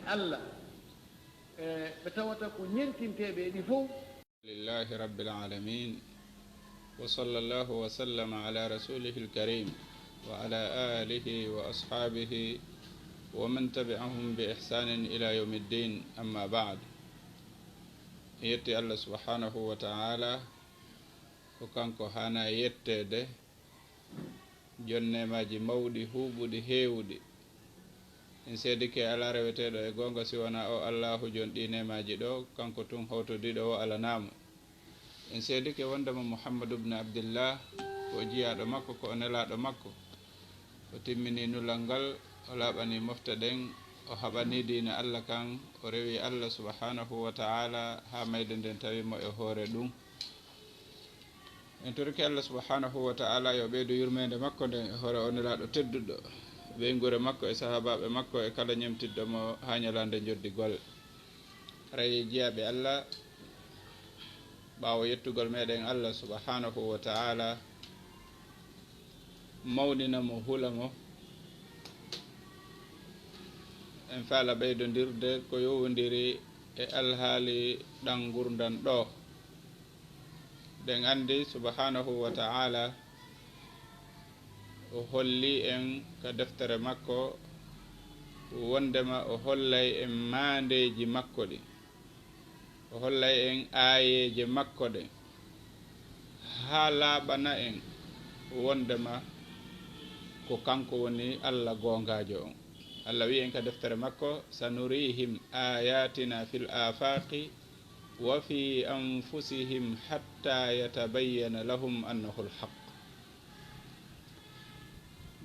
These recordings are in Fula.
Allah ɓe tawata ko ñentinteɓe ɗi fof. lillahi rabbil alamin wa sallallahu wa sallama ala rasulihi alkarim wa ala alihi wa ashabihi wa man tabi'ahum bi ihsanin ila yawmiddin, amma ba'd. yetti Allah subhanahu wa ta'ala ko kanko hana yettede jonnemaji mawɗi huuɓuɗi heewɗi. en seedike ala reweteɗo e gonga si wona o allahu jon ɗi nemaji ɗo kanko tun hawtodiɗo o alanamu. en seedike wondema mouhammadou ibne abdillah ko jiyaɗo makko ko o nelaɗo makko, o timmini nulal ngal, o laaɓani mofta ɗen, o haɓani dina Allah kan, o rewi Allah subhanahu wa ta'ala ha mayde nden tawimo e hoore ɗum. en torki Allah subhanahu wa ta'ala yo ɓeydo yurmede makko nden e hoore o nelaɗo tedduɗo, ɓeygure makko e sahabaɓe makko e kala ñemtidɗo mo ha ñalande joddi gol. rayi jiyaɓe Allah, ɓawo yettugol meɗen Allah subhanahu wa ta'ala, mawnina mo, hula mo, en faala ɓeydodirde ko yowodiri e alhaali ɗan gurdan ɗo. ɗen andi subhanahu wa ta'ala o holli en ka deftere makko wondema o hollay en mandeji makko ɗi, o hollay en aayeje makko ɗe ha laaɓana en wondema ko kanko woni Allah gongajo on. Allah wi en ka deftere makko sanurihim ayatina fil afaqi wa fi anfusihim hatta yatabayyana lahum annahu alhaq.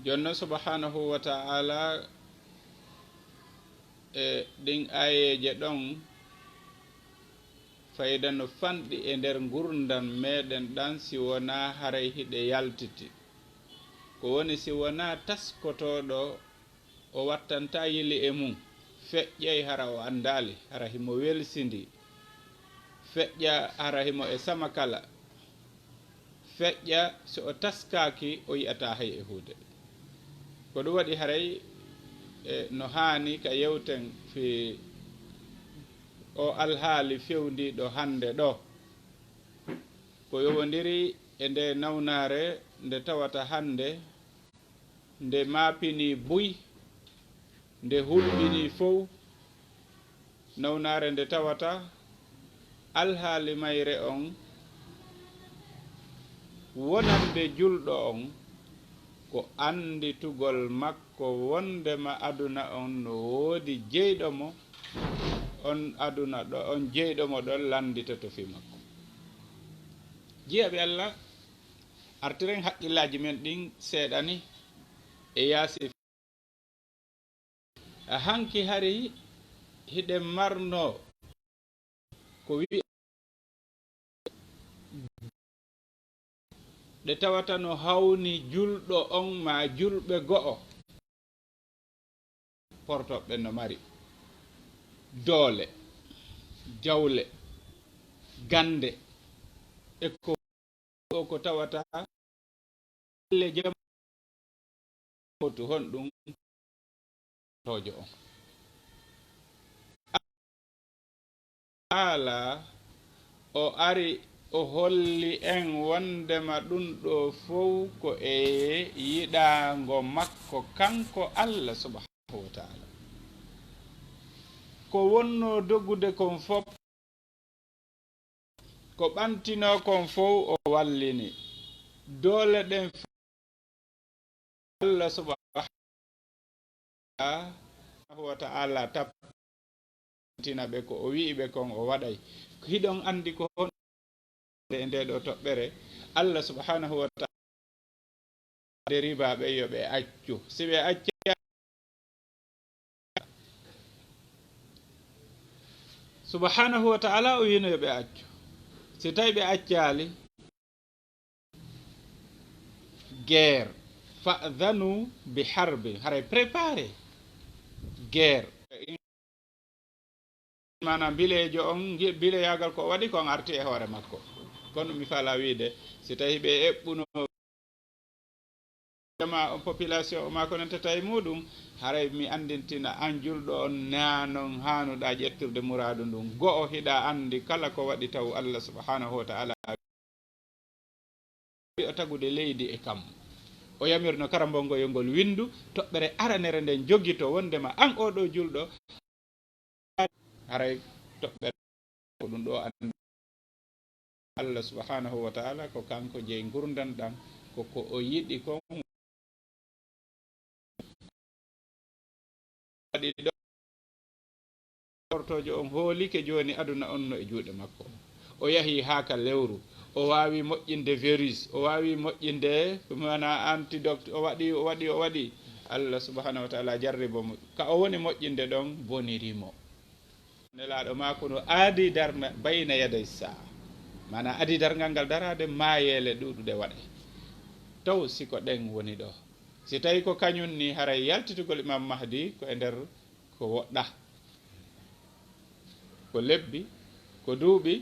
jonno subhanahu wa ta'ala e ɗin ayeje ɗon fayda no fanɗi e nder gurdam meɗen ɗan si wona haray hiɗe yaltiti, ko woni si wona taskotoɗo o wattanta yili e mum, feƴƴay hara o andali, hara himo welsindi, feƴƴa hara himo e sama kala, feƴƴa so o taskaki o yiyata hay e huude. ko ɗum waɗi haray no hani ka yewten fi o alhaali fewdiɗo hande ɗo, ko yowodiri e nde nawnare nde tawata hande nde maapini buy, nde hulɓini fof, nawnare nde tawata alhaali mayre on wonande julɗo on ko anditugol makko wondema aduna on no woodi jeyɗo mo, on aduna ɗo, on jeyɗo mo ɗon landita to fi makko. jiyaɓe Allah, artiren haqqillaji men ɗin seeɗani e yaasi hanki hari hiɗe marno ko wi ɗe tawata no hawni julɗo on ma julɓe go'o portoɓe no mari doole, jawle, gande e ko tawata le jam to hon ɗum tojo on. ala o ari o holli en wondema ɗum ɗo fof ko e yiɗango makko kanko Allah subhanahu wa ta'ala. ko wonno doggude kon fof, ko ɓantino kon fof o wallini, doole ɗen Allah subhanahu wa ta'ala tabbitina ɓe ko o wi'i ɓe kon o waɗay. hiɗon andi ko hon e nde ɗo toɓɓere Allah subhanahu wa ta'ala deribaɓe yo ɓe accu, si ɓe acca subhanahu wa ta'ala o wino yo ɓe accu. si tawi ɓe accali, guerre fa'dhanu bi harbi, haray préparé guerre, manam bilejo on, bileyagal ko waɗi kon arti e hoore makko. kono mi fala wiide si tawi ɓe eɓɓuno ma population o ma ko non tata e muɗum haray mi andintina an julɗo on nanon hanuɗa ƴettirde muradu ndun go'o hiɗa andi kala ko waɗi taw Allah subhanahu wa ta'ala o tagude leydi e kam o yamirno karambongo yongol windu toɓɓere aranere nden joggito wondema an oɗo julɗo haray toɓɓere ko ɗum ɗo andi Allah subhanahu wa ta'ala ko kanko jeyi gurdanɗam koko o yiɗi kon waɗi ɗo ortojo on hoolike joni aduna on no e juuɗe makko o yahi haa ka lewru o wawi moƴƴinde virus o wawi moƴƴinde mana antidote o waɗi Allah subhanahu wa ta'ala jarribomo ka o woni moƴƴinde ɗon bonirimo nelaɗo mako no aadi darna bayna yaday saa mana adi dargal ngal darade mayele ɗuɗuɗe waɗe taw siko ɗen woni ɗo si tawi ko kañum ni haray yaltitugol imam mahdi ko e nder ko woɗɗa ko lebbi ko duuɓi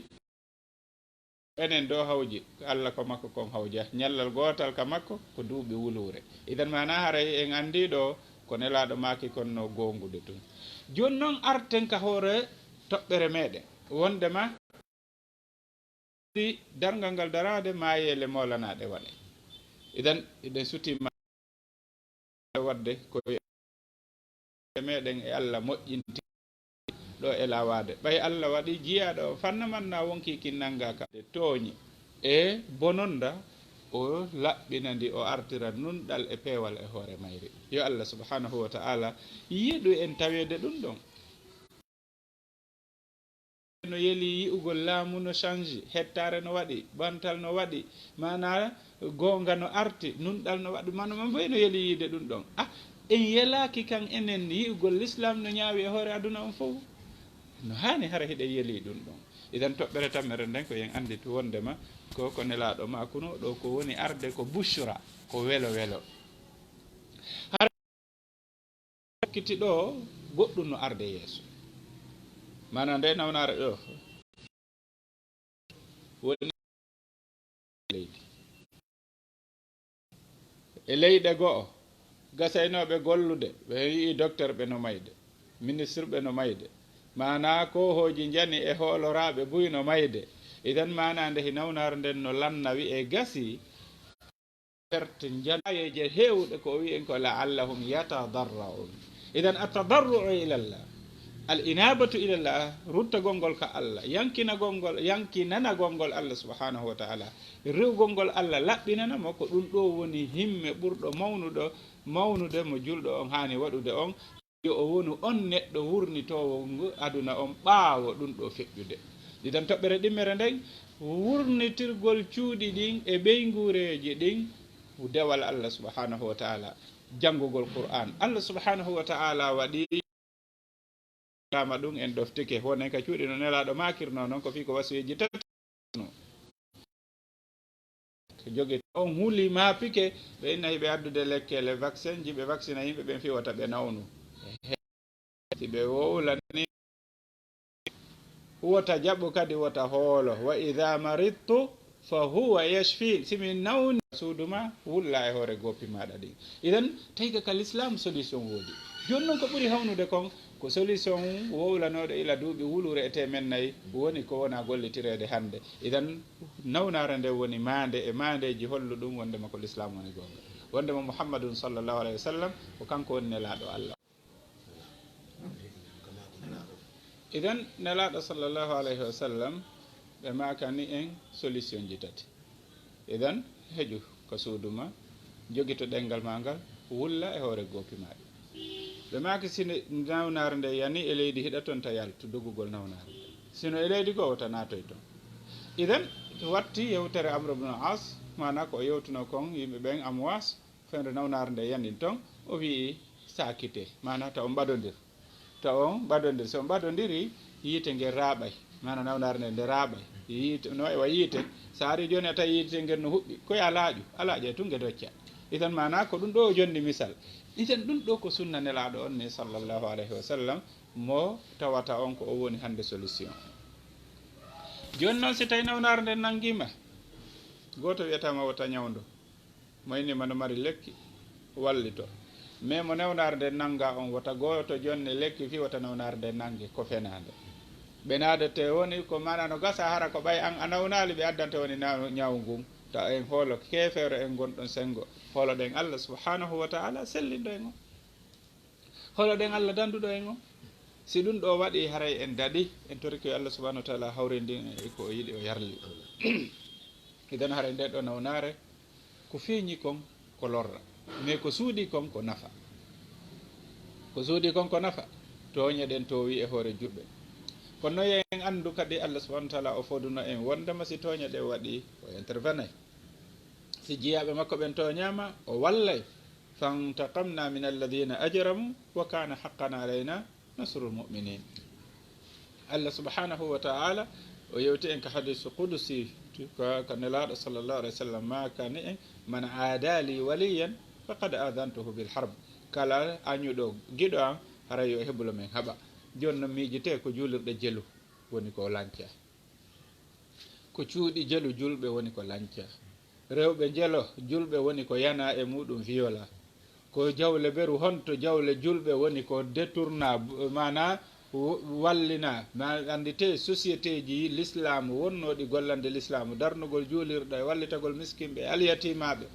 enen ɗo hawji Allah ko makko kon hawja ñallal gotal ka makko ko duuɓi wulure idan mana haray en andi ɗo ko nelaɗo maki konno gongude tun joni noon arten ka hoore toɓɓere meɗen wondema dargal ngal darade mayele molanaɗe waɗe idan eɗen sutima wadde ko meɗen e Allah moƴƴinti ɗo e lawade ɓay Allah waɗi jiyaɗo fanna manna wonki kinnanga ka de tooñi e bononda o laɓɓinandi o artira nunɗal e peewal e hoore mayri yo Allah subhanahu wa ta'ala yiɗu en tawede ɗum ɗon no yeli yi'ugol laamu no change hettare no waɗi bantal no waɗi mana gonga no arti nunɗal no waɗi mana man foy no yeli yiide ɗum ɗon en yelaki kan enen yi'ugol l'islam no ñaawi e hoore aduna on fof no hani hara hiɗe yeli ɗum ɗon idan toɓɓere tammere nden ko yen andi to wondema ko nelaɗo makuno ɗo ko woni arde ko bushra ko welo welo hara kiti ɗo goɗɗum no arde yeeso mana nde nawnare ɗo woni leydi e leyɗe go'o gasaynoɓe gollude ɓe yii docteur ɓe no mayde ministre ɓe no mayde mana kohoji jani e hooloraɓe buy no mayde idan mana nde nawnare nden no lanna wi e gasi perte janayeje hewɗe ko wi'en ko la'allahum yatadarra'un idan atadarru'u ilallah al inabatu ilallah ruttagol ngol ka Allah yankinana gongol Allah subhanahu wa ta'ala rewgol ngol Allah laɓɓinana mo ko ɗum ɗo woni himme ɓurɗo mawnude mo julɗo on hani waɗude on yo o wonu on neɗɗo wurnitowo ngu aduna on ɓaawo ɗum ɗo feƴƴude idan toɓɓere ɗimmere nden wurnitirgol cuuɗi ɗin e ɓeygureji ɗin dewal Allah subhanahu wa ta'ala janngugol Qur'an Allah subhanahu wa ta'ala waɗi kama ɗum en ɗoftike wonen ka cuuɗi no nelaɗo makirno noon ko fi ko wasiyeji tatno jogi on huuli mapike ɓe inna hiɓe addude lekkele vaccin ji ɓe vaccina yimɓe ɓen fiwata ɓe nawnu si ɓe wowlani wota jaɓu kadi wota hoolo wa ida maridtu fa huwa yashfi simi nawni suuduma wulla e hoore goppi maɗa ɗin idan tawi ka l'islam solution woodi joni noon ko ɓuuri hawnude kon ko solution wowlanoɗo ila duuɓi wulure e temen nayyi woni ko wona gollitirede hande idan nawnare nde woni mande e mandeji hollu ɗum wondema ko l'islam woni gonga wondema muhammadun sallllahu alayhi wa sallam ko kanko woni nelaɗo Allah idan nelaɗo sallllahu alayhi wa sallam ɓe makani en solution ji tati idan heƴu ko suuduma jogito ɗengal ma ngal wulla e hoore goppi maɗa ɓe maki sino nawnare nde yani e leydi hiɗa toon ta yaltu doggugol nawnare nde sino e leydi goo ta natoy toon idan watti yewtere Amr ibn al-As mana ko yewtuno kon yimɓe ɓen amwas fende nawnare nde yanin toon o wii sakite mana ta on ɓadodir so on ɓadodiri yiite nge raaɓay mana nawnare nde nde raaɓay yiite no ewa yiite sa ari joni a tawi yiite ngel no huɓɓi koye alaaƴe tun nge docca idan mana ko ɗum ɗo o jondi misal idan ɗum ɗo ko sunna nelaɗo on ni sallllahu alayhi wa sallam mo tawata on ko o woni hande solution joni noon si tawi nawnare nde nanguima goto wiyatama wota ñawdo mo innima no mari lekki wallito mais mo newnare nde nanga on wota goto jonne lekki fi wota newnare nde nangue ko fenade ɓenadete woni ko mana no gasa hara ko ɓay an a nawnali ɓe addante woni ñaw ngun ta en hoolo kefere en gonɗon sengo hooloɗen Allah subhanahu wa ta'ala sellindo en o hooloɗen Allah danduɗo en o si ɗum ɗo waɗi haray en daɗi en toriki Allah subhanahu wa ta'ala hawrindi e ko o yiɗi o yarli idan haray nde ɗo nawnare ko feeñi kon ko lorra mais ko suuɗi kon ko nafa ko suuɗi kon ko nafa toñeɗen to wi e hoore juɓɓe kono no en anndu kadi Allah subhanahu wa ta'ala o foduno en wondema si toña ɗe waɗi o intervenay si jiyaɓe makko ɓen toñama o wallay fantaqamna min alladina ajramu wa kana haqqan alayna nasrul muminin Allah subhanahu wa ta'ala o yewti en ka hadisu qudusi ko nelaɗo sallllahu alayhi wa sallam ma kani en man aadali waliyan faqad adantuhu bil harb kala añuɗo giɗo an haray yo heɓulo men haɓa joni noon miijete ko juulirɗe jelu woni ko lanca ko cuuɗi jelu julɓe woni ko lanca rewɓe jelo julɓe woni ko yana e muɗum viola ko jawle beru honto jawle julɓe woni ko détourna mana wallina ma andite société ji l'islam wonnoɗi gollande l'islam darnugol juulirɗo e wallitagol miskinɓe alyatimaɓe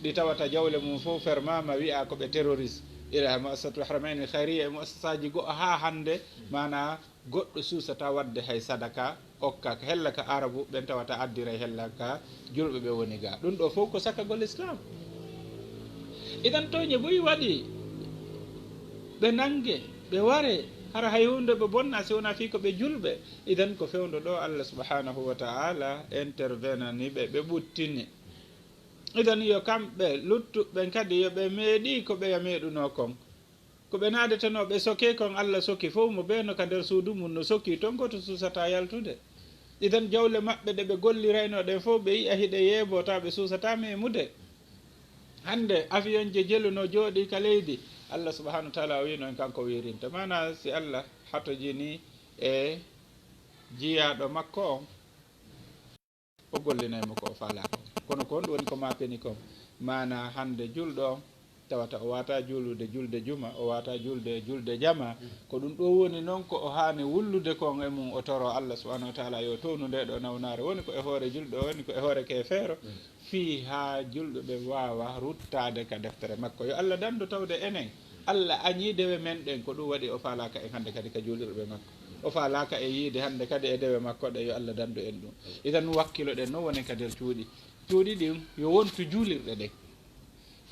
ɗi tawata jawle mum fof fermama wiya koɓe terroriste ila muassasatul haramaini khayriya e muassasaji goɗɗo ha hande mana goɗɗo suusata wadde hay sadaka okka hella ka arabu ɓen tawata addira hella ka julɓe ɓe woni ga ɗum ɗo fof ko sakagol islam idan toñe boyi waɗi ɓe nangue ɓe ware hara hay hunde ɓe bonna si wona fi ko ɓe julɓe idan ko fewndo ɗo Allah subhanahu wa ta'ala intervenani ɓe ɓe ɓuttini idan yo kamɓe luttuɓe kadi yoɓe meeɗi ko ɓeya meeɗuno kon ko ɓe naadeteno ɓe soke kon Allah soki fof mo ɓeeno ka nder suudu mum no sokki ton goto suusata yaltude idan jawle maɓɓe ɗe ɓe gollirayno ɗen fof ɓe yiya hiɗe yeebota ɓe suusatama e mude hande avion je jeluno jooɗi ka leydi Allah subhanahu wa ta'ala o wino en kanko wirinta mana si Allah hatojini e jiyaɗo makko on o gollinaymo ko o falako kono ko ɗum woni ko mapeni kon mana hande julɗo on tawata o wata julde juma o wata julde jama ko ɗum ɗo woni noon ko o hani wullude kon e mum o toro Allah subhanahu wa ta'ala yo townu nde ɗo nawnare woni ko e hoore julɗo woni ko e hoore kefeero fi ha julɓe ɓe wawa ruttade ka deftere makko yo Allah dandu tawde enen Allah añidewe men ɗen ko ɗum waɗi o falaka en hande kadi ka julɗirɓe makko o falaka e yiide hande kadi e dewe makko ɗe yo Allah dandu en ɗum idan wakkilo ɗen noon woni ka nder cuuɗi ɗin yo wontu juulirɗe ɗen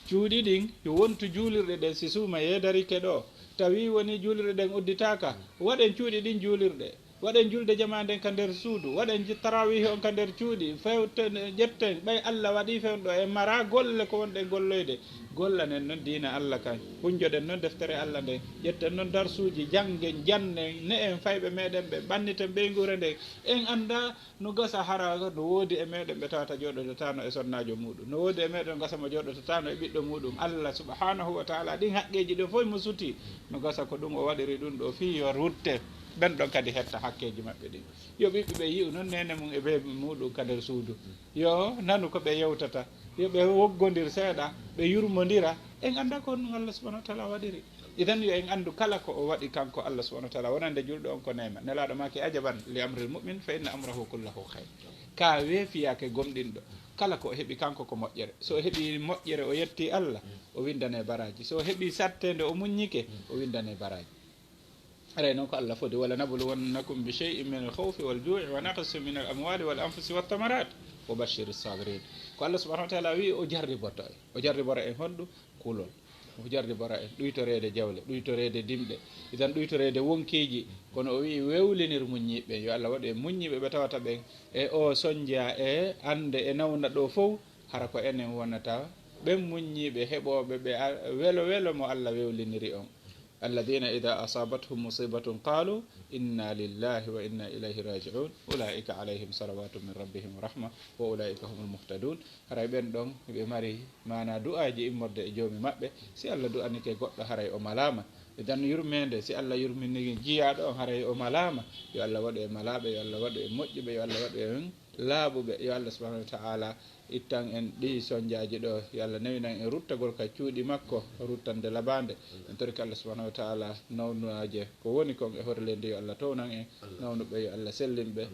cuuɗi ɗin yo wontu juulirɗe ɗen si suuma yeedarike ɗo tawi woni juulirɗe ɗen udditaka waɗen cuuɗi ɗin juulirɗe waɗen julde jama nden ka nder suudu waɗen tarawih on ka nder cuuɗi fewten ƴetten ɓay Allah waɗi fewɗo e mara golle ko wonɗen golloyde gollanen noon diina Allah kan hunjoɗen noon deftere Allah nden ƴetten noon darsuji janggen jannen ne en fayɓe meɗen ɓe ɓanniten ɓeygure nden en anda no gasa hara no woodi e meɗen ɓe tawata joɗotatano e sonnajo muɗum no woodi e meɗen gasa mo joɗotatano e ɓiɗɗo muɗum Allah subhanahu wa ta'ala ɗin haqqeji ɗo fof mo suti no gasa ko ɗum o waɗiri ɗum ɗo fi yo rutte ɓen ɗon kadi hetta hakkeji maɓɓe ɗin yo ɓiɓɓe ɓe yi'u noon nene mum e ɓe muɗum ka nder suudu yo nanu ko ɓe yewtata yo ɓe woggodir seeɗa ɓe yurmodira en anda ko ɗum Allah subhanahu wa ta'ala waɗiri idan yo en andu kala ko o waɗi kanko Allah subhanahu wa ta'ala wonande julɗo on ko nema nelaɗo make ajaban li amril mu'min fa inna amrahu kullahu khayr ka weefiyake gomɗinɗo kala ko o heeɓi kanko ko moƴƴere so o heeɓi moƴƴere o yetti Allah o windane baraji so o heeɓi sattede o muññike o windane baraji aray noon ko Allah fodi wala nabluwannakum bi shay'in min al-khawfi wal-ju'i wa naqsin min al-amwali wal-anfusi wat-tamarat wa bashshiri as-sabirin ko Allah subhanahu wa ta'ala wi o jarriboto o jarribora en honɗum kulol o jarribora en ɗuytorede jawle ɗuytorede dimɗe idan ɗuytorede wonkiji kono o wi wewlinir muññiɓe yo Allah waɗu e muññiɓe ɓe tawata ɓen e o soñdia e ande e nawna ɗo fof hara ko enen wonata ɓen muññiɓe heɓoɓe ɓe welo mo Allah wewliniri on الذين إذا أصابتهم مصيبة قالوا إنا لله وإنا إليه راجعون أولئك عليهم صلوات من ربهم ورحمة وأولئك هم المهتدون haray ɓen ɗon ɓe mari mana du'aji immorde e joomi maɓɓe si Allah du'anike goɗɗo haray o malama idan yurmede si Allah yurmini jiyaɗo on haray o malama yo Allah waɗu e malaɓe yo Allah waɗu e moƴƴuɓe yo Allah waɗu laaɓuɓe yo Allah subhanahu wa ta'ala ittan en ɗi soñdiaji ɗo yo Allah nawinan en ruttagol ka cuuɗi makko ruttande labande en torki Allah subhanahu wa ta'ala nawnuaje ko woni kon e horle nde yo Allah townan en nawnuɓe yo Allah sellinɓe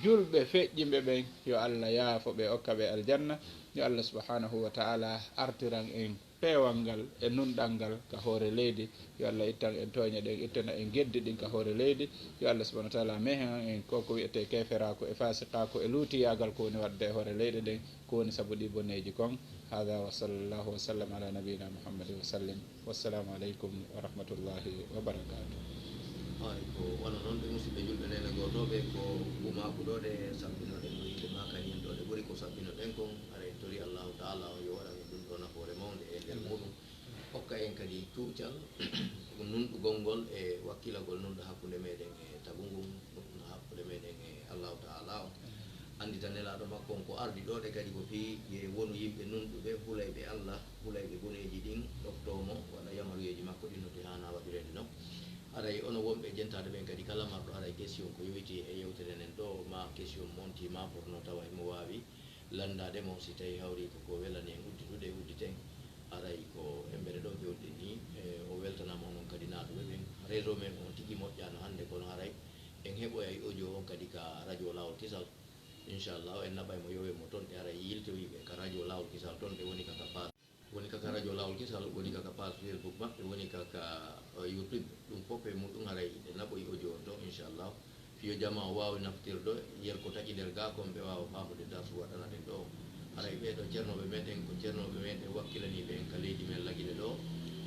julɓe feƴƴimɓe ɓen yo Allah yaafoɓe okkaɓe aljanna yo Allah subhanahu wa ta'ala artiran en peewal ngal e nunɗal ngal ka hoore leydi yo Allah ittan en tooñe ɗen ittana en geddi ɗin ka hoore leydi yo Allah subhanahu wa ta'ala mehen en koko wiyete keferako e fasikako e luutiyagal ko woni wadde e hoore leydi ɗen ko woni saabu ɗi bonneji kon hada wa sallallahu wa sallam ala nabiyina muhammadin wa sallim wassalamu aleykum wa rahmatullahi wa barakatuh. ko wona noon ɓe musidɓe julɓe nene gotoɓe ko ɓumaku ɗo ɗe sabbinoɗen no yimɓe makani en ɗo ɗe ɓuuri ko sabbinoɗen kon aɗa en tori allahu taala o yo waɗan ɗum ɗo nafoore mawde e nder muɗum hokka en kadi tuucal ko nunɗugol ngol e wakkilagol nunɗo hakkude meɗen e tagu ngun nunɗo hakkude meɗen e allahu taala o andita nelaɗo makko on ko ardi ɗo ɗe kadi ko fii ye wonu yimɓe nunɗuɓe hulayɓe allah hulayɓe goneji ɗin ɗoftomo waɗa yamaruyeji makko ɗin no te hana waɗirede noon aray ono wonɓe jentade ɓen kadi kala marɗo aray question ko yowiti e yewtere nden ɗo ma question monti ma porno tawa emo wawi landade mo si tawi hawri koko welani en udditude e udditen aray ko embere ɗo fewɗe ni o weltanama onon kadi naatuɓe ɓen réseau men on tigui moƴƴano hande kono haray en heɓoyay audio on kadi ka radio lawol kisal inchallah en naɓay mo yowe mo toon ɗe aray yiltoyiɓe ka radio lawol kisal toon ɗe woni kaka pa woni kaka radio lawol kisal woni kaka page Facebook maɓɓe woni kaka YouTube ɗum fof e muɗum haray ɗe naɓoyi audio on to inchallah fiyo jama o wawi naftirɗo yer ko taƴi nder ga kon ɓe wawa famude darsu waɗana ɗen ɗo haray ɓeɗo ceernoɓe meɗen ko ceernoɓe meɗen wakkilaniɓe en ka leydi men laguine ɗo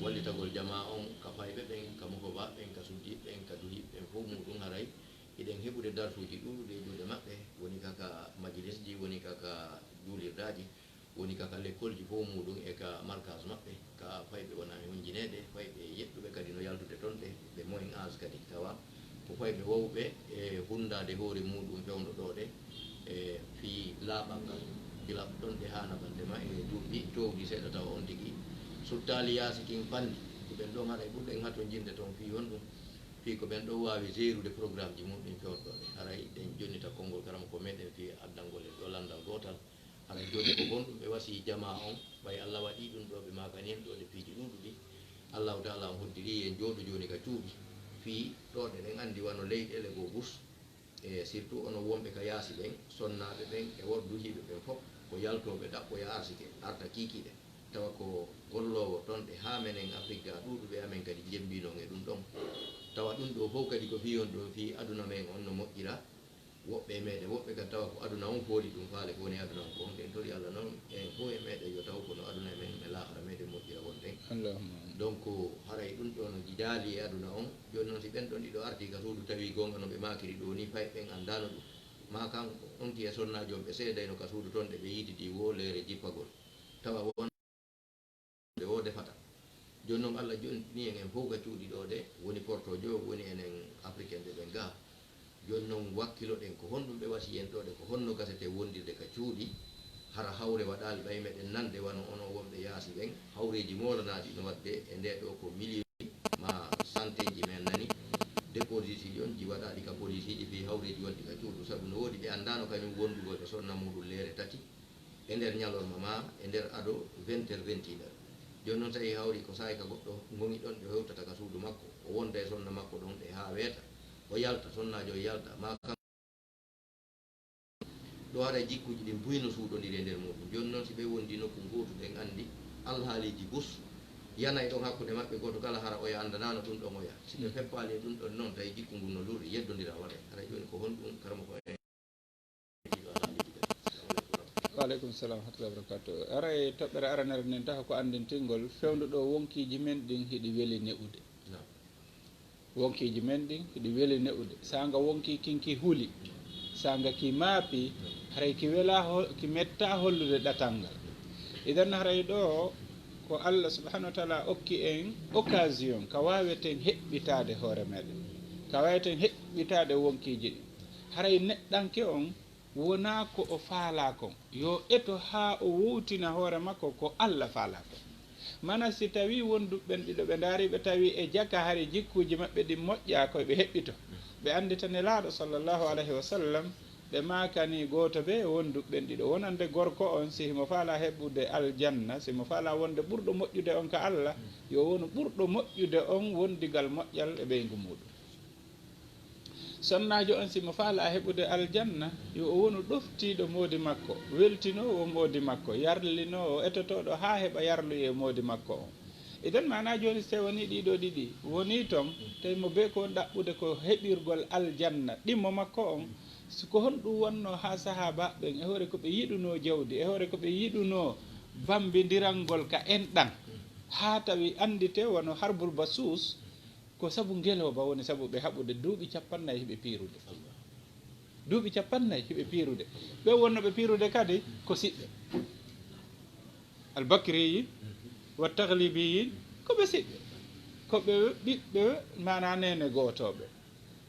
wallitagol jama on ka fayɓe ɓen ka mokoba ɓen ka suddiɓe ɓen ka duhiɓe ɓen fof muɗum haray eɗen heɓude darsuji ɗuɗuɗe e juuɗe maɓɓe woni kaka majilisji woni kaka juulirdaji woni kaka l'école ji fof muɗum e ka markage maɓɓe ka fayɓe wona e hunjinede fayɓe yeɗɗuɓe kadi no yaltude toon ɓe moyen âge kadi tawa ko fayɓe wowɓe e hundade hoore muɗum fewno ɗo ɗe e fi laaɓal ngal gila ɗon ɗe hana bandema e duuɓi towɗi seeɗa tawa on tigui suttali yaasi kin pandi ko ɓen ɗon haɗa ɓurɗen hatto jinde toon fi honɗum fi ko ɓen ɗon wawi gérude programme ji muɗum fewɗoɗe haray ɗen jonnita konngol karama ko meɗen fi addangol e ɗo landal gotal haray joni ko gonɗum ɓe wasi jama on ɓay Allah waɗi ɗum ɗo ɓe makani en ɗo ɗe piiji ɗuɗuɗi allahu taala on hoddiri en jooɗo joni ka cuuɗi fi ɗo ɗe ɗen andi wano leyɗele go bus e surtout ono wonɓe ka yaasi ɓen sonnaɓe ɓen e worduhiɓe ɓen fof ko yaltoɓe ɗaɓɓoya arsike arta kikiɗe tawa ko gollowo toon ɗe ha menen Afrique ga ɗuɗuɓe amen kadi jembinon e ɗum ɗon tawa ɗum ɗo fof kadi ko fi on ɗo fi aduna men on no moƴƴira woɓɓe meɗen woɓɓe kadi tawa ko aduna on fooli ɗum faale ko woni aduna on ko on ɗen tori Allah noon en fof e meɗen yo taw kono aduna e men e lahara meɗen moƴƴira wonɗen donc haray ɗum ɗo no jidaali e aduna on joni noon si ɓen ɗon ɗiɗo arti ka suudu tawi gonga no ɓe makiri ɗo ni fay ɓen andano ɗum ma kan on tiya sonnaji on ɓe seedayno ka suudu toon ɗe ɓe yididi wolere jippagol tawa wonde o defata joni noon Allah joni ni en fof ka cuuɗi ɗo ɗe woni portojo woni enen africain ɗe ɓen ga joni noon wakkilo ɗen ko honɗum ɓe wasi en ɗo ɗe ko honno gasete wondirde ka cuuɗi hara hawre waɗali ɓay meɗen nande wano ono wonɓe yaasi ɓen hawreji molanaɗi no wadde e nde ɗo ko million ma santé ji men nani déposiji on ji waɗaɗi ka police ji fi hawreji wonɗi ka cuuɗu saabu no woodi ɓe andano kañum wondugol e sonna muɗum leere tati e nder ñalorma ma e nder ado 20 heures 21 heures joni noon tawi hawri ko sahay ka goɗɗo gongi ɗon ɗe hewtata ka suudu makko o wonda e sonna makko ɗon ɗe ha weeta o yalta sonnajo o yalta ma kan ɗo haɗa jikkuji ɗin buyno suuɗodiri e nder muɗum joni noon si ɓe wondi nokku gotu ɗen andi alhaaliji bus yanay ɗon hakkude maɓɓe goto kala hara oya andanano ɗum ɗon oya si ɓe feppali e ɗum ɗon noon tawi jikku ngu no luri yeddodira waɗe haɗa joni ko honɗum karama ko waaleykum salam warahmatullahi wabarakatuh aray toɓɓere aranere nden taha ko andintingol fewnuɗo wonkiji men ɗin hiɗi weeli ne'ude wonkiji men ɗin hiɗi weeli ne'ude sanga wonki kinki huuli sanga ki maapi haray ki wela ki metta hollude ɗatal ngal idan haray ɗo ko Allah subhanahu wa taala okki en occasion ka waweten heɓɓitade hoore meɗen ka waweten heɓɓitade wonkiji ɗi haray neɗɗanke on wona ko o faala kon yo eto ha o wutina hoore makko ko Allah faala kon mana si tawi wonduɓen ɗiɗo ɓe daari ɓe tawi e jaka hari jikkuji maɓɓe ɗi moƴƴa koye ɓe heɓɓito ɓe anditane laaɗo sallllahu alayhi wa sallam ɓe makani goto ɓe wonduɓɓen ɗiɗo wonande gorko on si mo faala heɓude aljanna simo faala wonde ɓurɗo moƴƴude on ka Allah yo wonu ɓurɗo moƴƴude on wondigal moƴƴal e ɓeygu muɗum sonnajo on simo faala heɓude aljanna yo o wonu ɗoftiɗo moodi makko weltinowo moodi makko yarlinowo etotoɗo ha heɓa yarluye moodi makko on eden mana joni so woni ɗiɗo ɗiɗi woni toon tawi mo be ko ɗaɓɓude ko heɓirgol aljanna ɗimmo makko on siko honɗum wonno ha sahaba ɓen e hoore koɓe yiɗuno jawdi e hoore koɓe yiɗuno bambidirangol ka enɗan ha tawi andite wono harbul basus ko sabu ngeloba woni sabu ɓe haɓude duuɓi 40 hiɓe piirude duuɓi 40 hiɓe piirude ɓe wonnoɓe piirude kadi ko siɓɓe albakriyi wa taglibiyin koɓe siɓɓe koɓe ɓiɓɓe mana nene gotoɓe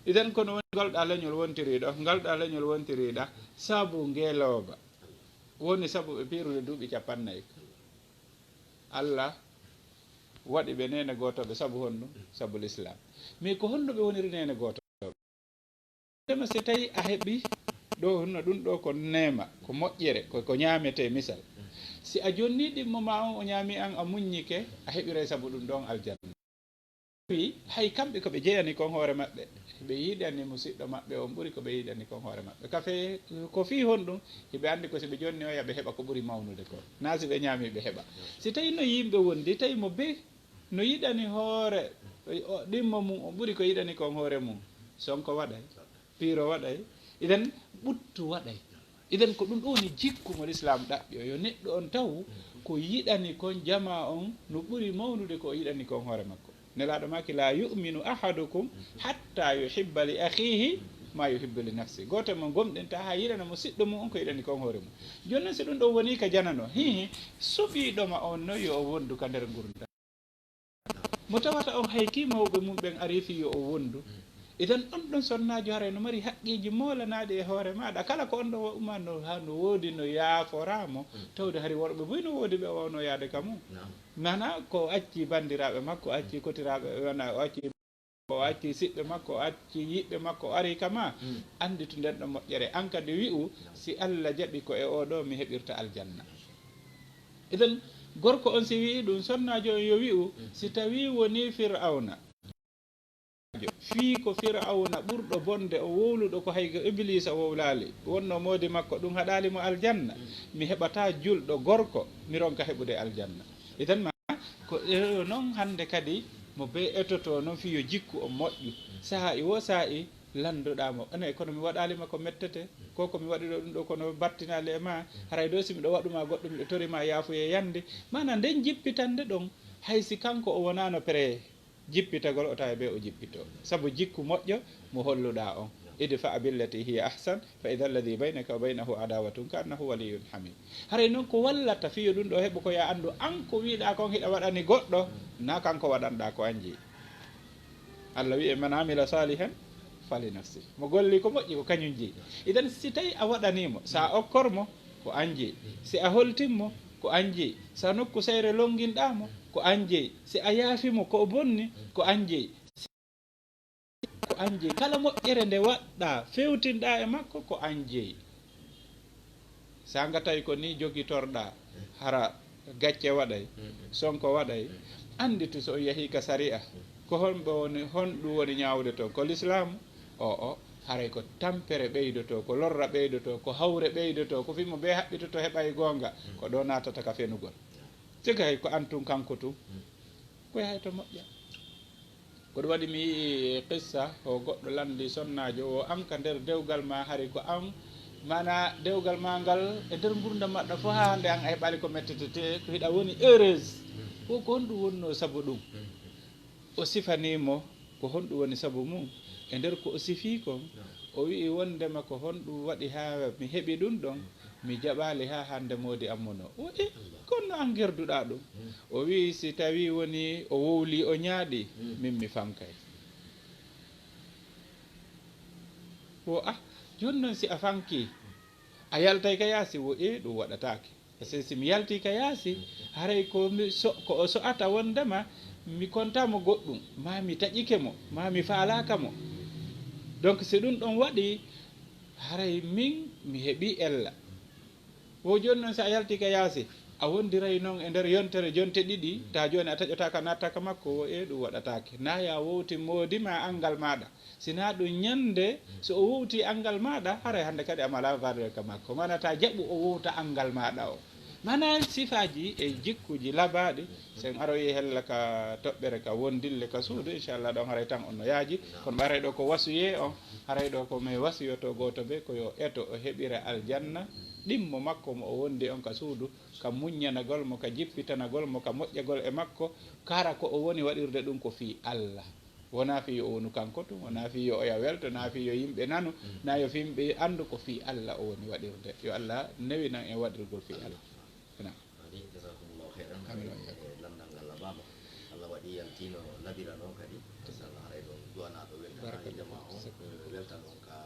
iden kono woni ngalɗa leñol wontiriɗo ngalɗa leñol wontiriɗa sabu ngeloba woni sabu ɓe piirude duuɓi 40 Allah waɗi ɓe nene gotoɓe sabu honɗum sabu l'islam mais ko honno ɓe woniri nene gotoɓe dema so tawi a heeɓi ɗo honno ɗum ɗo ko nema ko moƴƴere ko ñamete misal si a jonni ɗimmo ma on o ñaami an a muññike a heɓiray sabu ɗum ɗon aljanna wi hay kamɓe koɓe jeyani kon hoore maɓɓe ɓe yiɗani musidɗo maɓɓe on ɓuuri koɓe yiɗani kon hoore maɓɓe kafe ko fi honɗum hiɓe andi ko si ɓe jonni o yaɓe heɓa ko ɓuuri mawnude ko na si ɓe ñaami ɓe heɓa si tawi no yimɓe wondi tawi mo be no yiɗani hoore ɗimmo mum o ɓuuri ko yiɗani kon hoore mum sonko waɗay piiro waɗay iden ɓuttu waɗay iden ko ɗum ɗo woni jikku mo l'islam ɗaɓɓi o yo neɗɗo on taw ko yiɗani kon jama on no ɓuuri mawnude ko o yiɗani kon hoore makko nelaɗo maki la yuminu ahadukum hatta yuhibba li akhihi ma yuhibbu li nafsi goto mo gomɗen ta ha yiɗana mo siɗɗo mum on ko yiɗani kon hoore mum joni noon so ɗum ɗo woni ka janano hihi suɓiɗoma on no yo o wondu ka nder gurdam mo tawata on hay ki mawɓe mum ɓen arifi yo o wondu iden on ɗon sonnajo hara no mari haqqiji molanaɗi e hoore maɗa kala ko on ɗo uma no woodi no yaaforamo tawde hari worɓe boy no woodi ɓe wawno yaade ka mum nana ko acci bandiraɓe makko acci kotiraɓe wona o acci o acci siɓɓe makko o acci yiɓɓe makko o ari kama andi to nden ɗo moƴƴere an kadi wi'u si Allah jaɓi ko e oɗo mi heɓirta aljanna iden gorko on si wi'i ɗum sonnajo on yo wi'u si tawi woni fir'auna fii ko fir'auna ɓurɗo bonde o wowluɗo ko hayko iblisa wowlali wonno moodi makko ɗum haɗalimo aljanna mi heɓata julɗo gorko mi ronka heɓude aljanna iden ma ko noon hande kadi mo be etoto noon fiyo jikku o moƴƴu saaha i wo saaha i landuɗamo ane kono mi waɗalima ko mettete ko komi waɗi ɗo ɗum ɗo kono battinali e ma haray ɗo simi ɗo waɗuma goɗɗum miɗo torima yaafuye yande mana nden jippitande ɗon haysi kanko o wonano pré jippitagol o tawi be o jippito sabu jikku moƴƴo mo holluɗa on idfa billati hiya ahsan fa ida alladi baynaka wa baynahu adawatun ka annahu waliyun hamid haray noon ko wallata fiyo ɗum ɗo heɓa ko ya andu an ko wiɗa kon hiɗa waɗani goɗɗo na kanko waɗanɗa ko anji Allah wi e man amila salihan fali nafsi mo golli ko moƴƴi ko kañum jeyi idan si tawi a waɗanimo sa okkormo ko anjeyi si a holtinmo ko anjeyi sa nokku sayre longuinɗamo ko anjeyi si a yaafimo ko bonni ko anjeyi ko anjeyi kala moƴƴere nde waɗɗa fewtinɗa e makko ko anjeyi sa nga tawi ko ni jogitorɗa hara gacce waɗay sonko waɗay anditu so yeehi ka sariya ko honɗum woni ñawde to ko l'islam o haray ko tampere ɓeydoto ko lorra ɓeydoto ko hawre ɓeydoto ko fimo be haɓɓitoto heɓay gonga ko ɗo natata ka fenugol siga hay ko antun kanko tum koye hay to moƴƴa ko ɗum waɗi mi yii qissa o goɗɗo landi sonnajo o an ka nder dewgal ma hari ko an mana dewgal ma ngal e nder gurdam maɗɗa fo ha hande an a heɓali ko mettetete ko hiɗa woni heureuse ko honɗum wonno sabu ɗum o sifanimo ko honɗum woni sabu mum e nder ko o sifi kon o wi'i wondema ko honɗum waɗi ha mi heɓi ɗum ɗon mi jaɓali ha hande modi ammono o konno an gerduɗa ɗum o wi si tawi woni o wowli o ñaaɗi min mi famkay o joni noon si a fanki a yaltay ka yaasi wo ɗum waɗatake par ce que si mi yalti ka yaasi haray ko o so'ata wondema mi kontamo goɗɗum ma mi taƴike mo ma mi faalaka mo donc si ɗum ɗon waɗi haray min mi heɓi ella wo joni noon sa yalti ka yaasi a wondiray noon e nder yontere jonte ɗiɗi ta joni a taƴotaka nattaka makko wo ɗum waɗatake na ya wowti modima angal maɗa sina ɗum ñande so o wowti angal maɗa haray hande kadi amala valeur ka makko mana ta jaɓu o wowta angal maɗa o mana sifaji e jikkuji labaɗi sen aroyi hella ka toɓɓere ka wondille ka suudu inchallah ɗon haray tan on no yaaji kono ɓaray ɗo ko wasuye on haray ɗo ko mi wasiyoto goto ɓe ko yo eto o heɓira aljanna ɗimmo makko mo o wondi on ka suudu ka muññanagol mo ka jippitanagol mo ka moƴƴagol e makko kara ko o woni waɗirde ɗum ko fi Allah wona fi yo o wonu kanko tum wona fi yo oya welto na fi yo yimɓe nanu na yo fi yimɓe andu ko fi Allah o woni waɗirde yo Allah newinan e waɗirgol fi Allah jasakumullahu khairan landal ngal labama Allah waɗi yaltino labira ɗon kadi inshallah haray ɗon duwanaɗo weltanaɗo jama o weltan on ka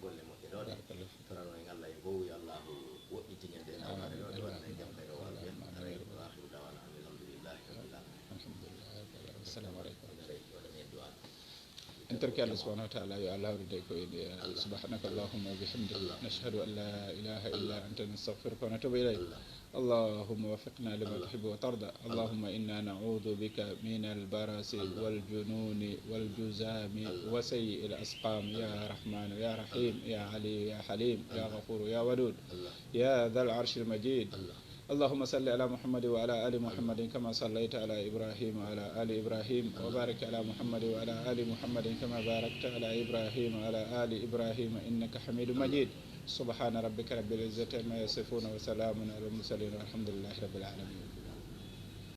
golle moƴƴe ɗoɗe torano en Allah e bowi allahu woɗɗitiñede naware ɗo ɗowanna e jam kayro wal ben haray ɗo akhiru dawana alhamdulillahi rabbil alamin assalamu aleykum en tarki Allah subhanahu wa ta'ala yo Allah hawride ko ide subhanaka allahumma wa bihamdik nashhadu an la ilaha illa anta nastaghfiruka wa natubu ilayk اللهم وفقنا لما تحب وترضى اللهم إنا نعوذ بك من البرس والجنون والجزام وسيء الأسقام يا رحمن يا رحيم يا علي يا حليم يا غفور يا ودود يا ذا العرش المجيد اللهم صل على محمد وعلى آل محمد كما صليت على إبراهيم وعلى آل إبراهيم وبارك على محمد وعلى آل محمد كما باركت على إبراهيم وعلى آل إبراهيم إنك حميد مجيد سبحان ربك رب العزة عما يصفون وسلام على المرسلين والحمد لله رب العالمين